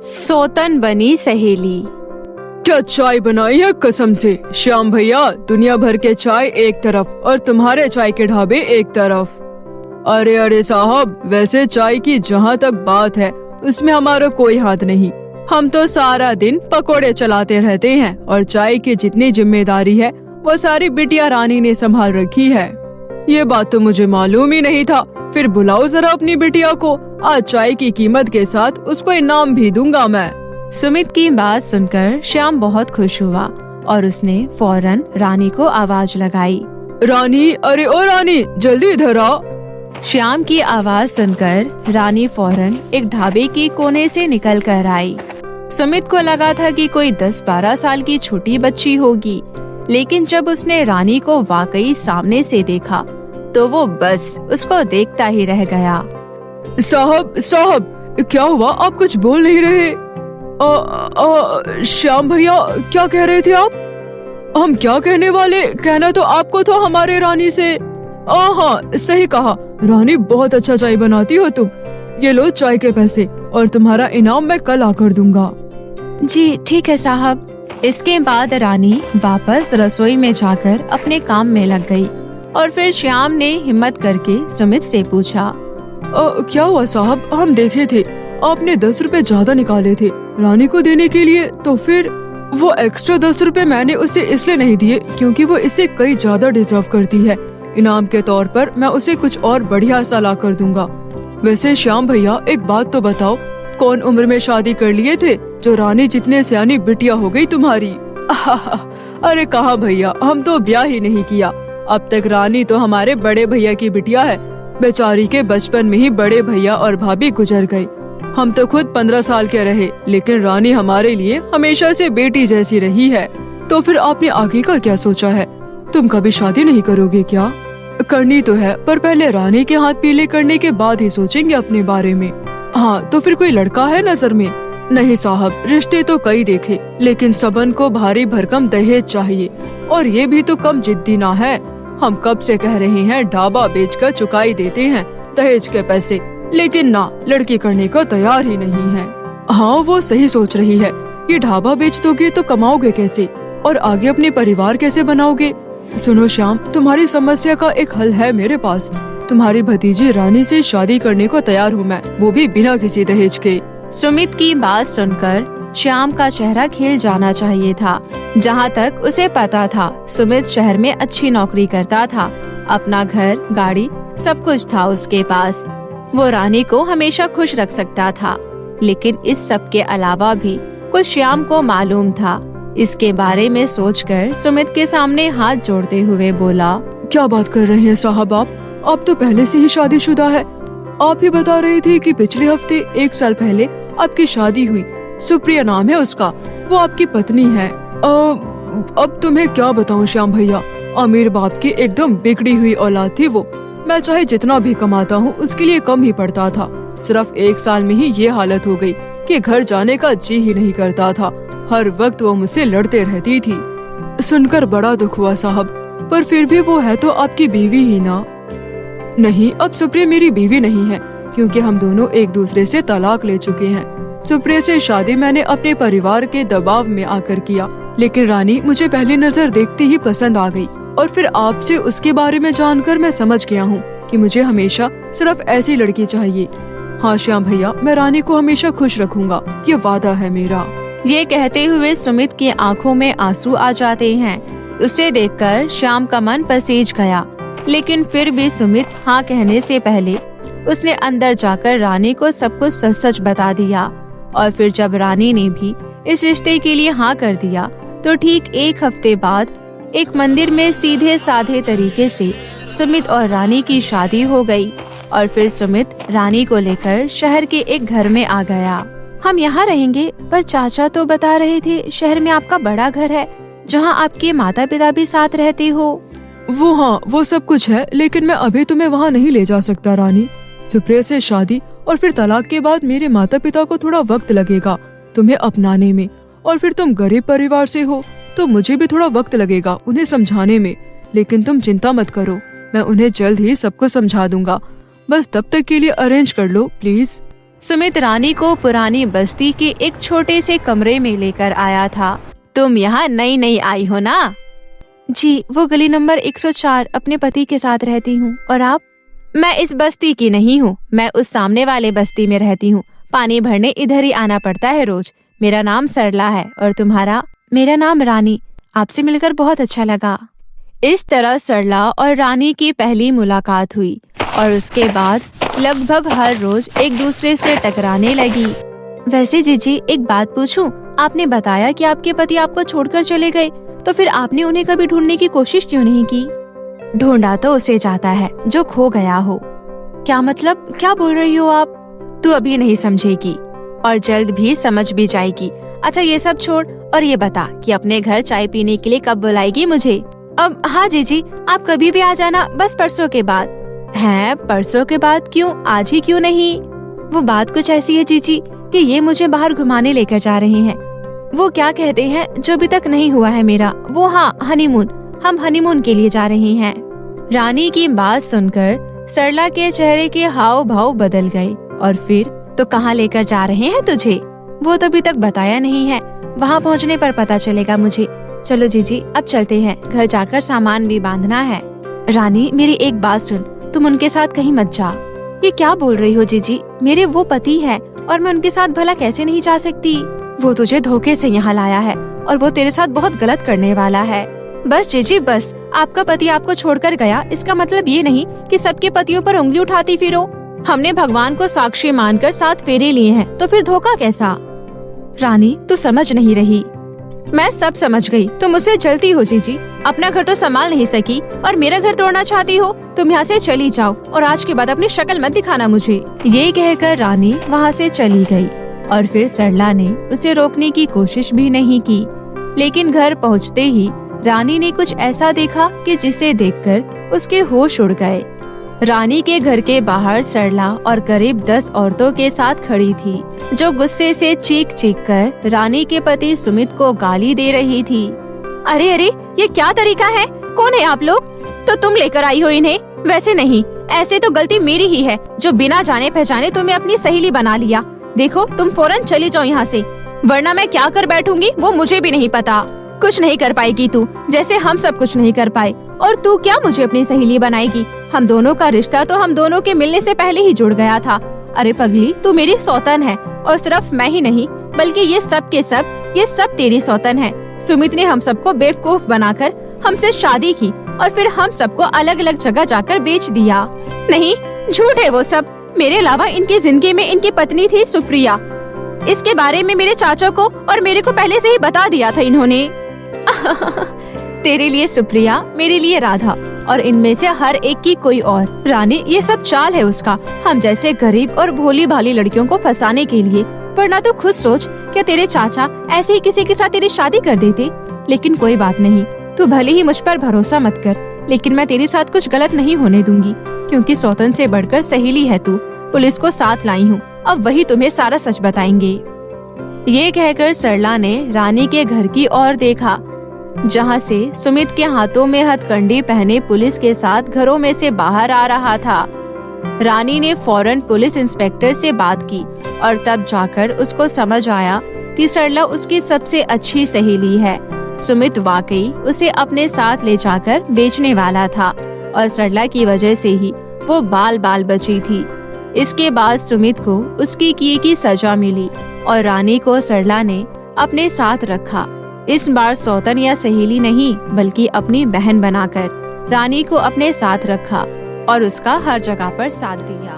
सौतन बनी सहेली। क्या चाय बनाई है कसम से श्याम भैया। दुनिया भर के चाय एक तरफ और तुम्हारे चाय के ढाबे एक तरफ। अरे अरे साहब, वैसे चाय की जहाँ तक बात है उसमें हमारा कोई हाथ नहीं। हम तो सारा दिन पकोड़े चलाते रहते हैं और चाय की जितनी जिम्मेदारी है वो सारी बिटिया रानी ने संभाल रखी है। ये बात तो मुझे मालूम ही नहीं था। फिर बुलाओ जरा अपनी बिटिया को, आज चाय की कीमत के साथ उसको इनाम भी दूंगा मैं। सुमित की बात सुनकर श्याम बहुत खुश हुआ और उसने फौरन रानी को आवाज लगाई। रानी, अरे ओ रानी, जल्दी इधर आ। श्याम की आवाज सुनकर रानी फौरन एक ढाबे की कोने से निकल कर आई। सुमित को लगा था कि कोई 10-12 साल की छोटी बच्ची होगी, लेकिन जब उसने रानी को वाकई सामने से देखा तो वो बस उसको देखता ही रह गया। साहब साहब, क्या हुआ? आप कुछ बोल नहीं रहे। श्याम भैया, क्या कह रहे थे आप? हम क्या कहने वाले, कहना तो आपको था हमारे रानी से। हाँ, सही कहा, रानी बहुत अच्छा चाय बनाती हो तुम। ये लो चाय के पैसे और तुम्हारा इनाम मैं कल आकर दूंगा। जी ठीक है साहब। इसके बाद रानी वापस रसोई में जाकर अपने काम में लग गई और फिर श्याम ने हिम्मत करके सुमित से पूछा, क्या हुआ साहब? हम देखे थे आपने 10 रुपए ज्यादा निकाले थे रानी को देने के लिए, तो फिर वो एक्स्ट्रा 10 रुपए मैंने उसे इसलिए नहीं दिए क्योंकि वो इससे कई ज्यादा डिजर्व करती है। इनाम के तौर पर मैं उसे कुछ और बढ़िया सा ला कर दूंगा। वैसे श्याम भैया, एक बात तो बताओ, कौन उम्र में शादी कर लिए थे जो रानी जितने सियानी बिटिया हो गई तुम्हारी? अरे कहाँ भैया, हम तो ब्याह ही नहीं किया। अब तक रानी तो हमारे बड़े भैया की बिटिया है। बेचारी के बचपन में ही बड़े भैया और भाभी गुजर गए। हम तो खुद 15 साल के रहे, लेकिन रानी हमारे लिए हमेशा से बेटी जैसी रही है। तो फिर आपने आगे का क्या सोचा है? तुम कभी शादी नहीं करोगे क्या? करनी तो है, पर पहले रानी के हाथ पीले करने के बाद ही सोचेंगे अपने बारे में। हाँ, तो फिर कोई लड़का है नजर में? नहीं साहब, रिश्ते तो कई देखे, लेकिन सबन को भारी भरकम दहेज चाहिए, और ये भी तो कम जिद्दी ना है। हम कब से कह रहे हैं ढाबा बेचकर चुकाई देते हैं दहेज के पैसे, लेकिन ना, लड़की करने को तैयार ही नहीं है। हाँ, वो सही सोच रही है। ये ढाबा बेच दोगे तो कमाओगे कैसे और आगे अपने परिवार कैसे बनाओगे? सुनो श्याम, तुम्हारी समस्या का एक हल है मेरे पास। तुम्हारी भतीजी रानी से शादी करने को तैयार हूँ मैं, वो भी बिना किसी दहेज के। सुमित की बात सुनकर श्याम का चेहरा खिल जाना चाहिए था। जहाँ तक उसे पता था, सुमित शहर में अच्छी नौकरी करता था, अपना घर, गाड़ी, सब कुछ था उसके पास। वो रानी को हमेशा खुश रख सकता था, लेकिन इस सब के अलावा भी कुछ श्याम को मालूम था। इसके बारे में सोचकर सुमित के सामने हाथ जोड़ते हुए बोला, क्या बात कर रहे हैं साहब आप तो पहले से ही शादीशुदा है। आप ही बता रहे थे कि पिछले हफ्ते 1 साल पहले आपकी शादी हुई। सुप्रिया नाम है उसका, वो आपकी पत्नी है। अब तुम्हें क्या बताऊं श्याम भैया, अमीर बाप की एकदम बिगड़ी हुई औलाद थी वो। मैं चाहे जितना भी कमाता हूँ उसके लिए कम ही पड़ता था। सिर्फ 1 साल में ही ये हालत हो गई कि घर जाने का जी ही नहीं करता था। हर वक्त वो मुझसे लड़ते रहती थी। सुनकर बड़ा दुख हुआ साहब, पर फिर भी वो है तो आपकी बीवी ही ना। नहीं, अब सुप्रिया मेरी बीवी नहीं है, क्योंकि हम दोनों एक दूसरे से तलाक ले चुके हैं। सुप्रिया से शादी मैंने अपने परिवार के दबाव में आकर किया, लेकिन रानी मुझे पहली नजर देखते ही पसंद आ गई, और फिर आपसे उसके बारे में जानकर मैं समझ गया हूँ कि मुझे हमेशा सिर्फ ऐसी लड़की चाहिए। हाँ श्याम भैया, मैं रानी को हमेशा खुश रखूंगा, ये वादा है मेरा। ये कहते हुए सुमित की आंखों में आंसू आ जाते हैं। उसे देखकर श्याम का मन पसीज गया, लेकिन फिर भी सुमित हाँ कहने से पहले उसने अंदर जाकर रानी को सब कुछ सच सच बता दिया। और फिर जब रानी ने भी इस रिश्ते के लिए हाँ कर दिया, तो ठीक 1 हफ्ते बाद एक मंदिर में सीधे साधे तरीके से सुमित और रानी की शादी हो गई। और फिर सुमित रानी को लेकर शहर के एक घर में आ गया। हम यहाँ रहेंगे, पर चाचा तो बता रहे थे शहर में आपका बड़ा घर है जहाँ आपके माता पिता भी साथ रहते हो। वो हाँ, वो सब कुछ है, लेकिन मैं अभी तुम्हें वहाँ नहीं ले जा सकता रानी। सुप्रिया से शादी और फिर तलाक के बाद मेरे माता पिता को थोड़ा वक्त लगेगा तुम्हें अपनाने में, और फिर तुम गरीब परिवार से हो तो मुझे भी थोड़ा वक्त लगेगा उन्हें समझाने में। लेकिन तुम चिंता मत करो, मैं उन्हें जल्द ही सबको समझा दूंगा। बस तब तक के लिए अरेंज कर लो प्लीज। सुमित रानी को पुरानी बस्ती के एक छोटे से कमरे में लेकर आया था। तुम यहाँ नई नई आई हो ना? जी, वो गली नंबर 104 अपने पति के साथ रहती हूँ। और आप? मैं इस बस्ती की नहीं हूँ, मैं उस सामने वाले बस्ती में रहती हूँ। पानी भरने इधर ही आना पड़ता है रोज। मेरा नाम सरला है। और तुम्हारा? मेरा नाम रानी। आपसे मिलकर बहुत अच्छा लगा। इस तरह सरला और रानी की पहली मुलाकात हुई और उसके बाद लगभग हर रोज एक दूसरे से टकराने लगी। वैसे जीजी, एक बात पूछूं? आपने बताया कि आपके पति आपको छोड़कर चले गए, तो फिर आपने उन्हें कभी ढूंढने की कोशिश क्यों नहीं की? ढूंढा तो उसे जाता है जो खो गया हो। क्या मतलब? क्या बोल रही हो आप? तू अभी नहीं समझेगी और जल्द भी समझ भी जाएगी। अच्छा, ये सब छोड़ और ये बता कि अपने घर चाय पीने के लिए कब बुलाएगी मुझे? अब हाँ जीजी, आप कभी भी आ जाना, बस परसों के बाद। हैं, परसों के बाद क्यों? आज ही क्यों नहीं? वो बात कुछ ऐसी है जीजी कि ये मुझे बाहर घुमाने लेकर जा रहे हैं। वो क्या कहते हैं जो अभी तक नहीं हुआ है मेरा, वो हाँ, हनीमून। हम हनीमून के लिए जा रहे हैं। रानी की बात सुनकर सरला के चेहरे के हाव भाव बदल गए। और फिर? तो कहाँ लेकर जा रहे हैं तुझे? वो तो अभी तक बताया नहीं है, वहाँ पहुँचने पर पता चलेगा मुझे। चलो जीजी, अब चलते हैं, घर जाकर सामान भी बांधना है। रानी, मेरी एक बात सुन, तुम उनके साथ कहीं मत जा। ये क्या बोल रही हो जीजी? मेरे वो पति है और मैं उनके साथ भला कैसे नहीं जा सकती? वो तुझे धोखे से यहाँ लाया है और वो तेरे साथ बहुत गलत करने वाला है। बस जीजी बस, आपका पति आपको छोड़कर गया, इसका मतलब ये नहीं कि सबके पतियों पर उंगली उठाती फिरो। हमने भगवान को साक्षी मानकर 7 फेरे लिए हैं, तो फिर धोखा कैसा? रानी, तू समझ नहीं रही। मैं सब समझ गई। तुम मुझसे जलती हो जीजी। अपना घर तो संभाल नहीं सकी और मेरा घर तोड़ना चाहती हो। तुम यहाँ से चली जाओ और आज के बाद अपनी शक्ल मत दिखाना मुझे। ये कहकर रानी वहाँ से चली गई और फिर सरला ने उसे रोकने की कोशिश भी नहीं की। लेकिन घर पहुँचते ही रानी ने कुछ ऐसा देखा कि जिसे देखकर उसके होश उड़ गए। रानी के घर के बाहर सरला और करीब 10 औरतों के साथ खड़ी थी, जो गुस्से से चीख चीख कर रानी के पति सुमित को गाली दे रही थी। अरे अरे, ये क्या तरीका है? कौन है आप लोग? तो तुम लेकर आई हो इन्हें? वैसे नहीं, ऐसे तो गलती मेरी ही है जो बिना जाने पहचाने तुम्हें अपनी सहेली बना लिया। देखो, तुम फौरन चली जाओ यहाँ से, वरना मैं क्या कर बैठूंगी वो मुझे भी नहीं पता। कुछ नहीं कर पाएगी तू, जैसे हम सब कुछ नहीं कर पाए। और तू क्या मुझे अपनी सहेली बनाएगी? हम दोनों का रिश्ता तो हम दोनों के मिलने से पहले ही जुड़ गया था। अरे पगली, तू मेरी सौतन है और सिर्फ मैं ही नहीं बल्कि ये सब तेरी सौतन है। सुमित ने हम सबको बेवकूफ बनाकर हमसे शादी की और फिर हम सबको अलग अलग जगह जाकर बेच दिया। नहीं, झूठ है वो सब। मेरे अलावा इनकी जिंदगी में इनकी पत्नी थी सुप्रिया। इसके बारे में मेरे चाचा को और मेरे को पहले से ही बता दिया था इन्होंने। तेरे लिए सुप्रिया, मेरे लिए राधा और इनमें से हर एक की कोई और। रानी, ये सब चाल है उसका, हम जैसे गरीब और भोली भाली लड़कियों को फंसाने के लिए। वरना तो खुद सोच, क्या तेरे चाचा ऐसे ही किसी के साथ तेरी शादी कर देते? लेकिन कोई बात नहीं, तू भले ही मुझ पर भरोसा मत कर, लेकिन मैं तेरे साथ कुछ गलत नहीं होने दूंगी, क्योंकि सौतन से बढ़कर सहेली है तू। पुलिस को साथ लाई हूँ, अब वही तुम्हें सारा सच बताएंगे। ये कहकर सरला ने रानी के घर की ओर देखा, जहाँ से सुमित के हाथों में हथकंडी पहने पुलिस के साथ घरों में से बाहर आ रहा था। रानी ने फौरन पुलिस इंस्पेक्टर से बात की और तब जाकर उसको समझ आया कि सरला उसकी सबसे अच्छी सहेली है। सुमित वाकई उसे अपने साथ ले जाकर बेचने वाला था और सरला की वजह से ही वो बाल बाल बची थी। इसके बाद सुमित को उसकी किए की सजा मिली और रानी को सरला ने अपने साथ रखा। इस बार सौतन या सहेली नहीं बल्कि अपनी बहन बनाकर रानी को अपने साथ रखा और उसका हर जगह पर साथ दिया।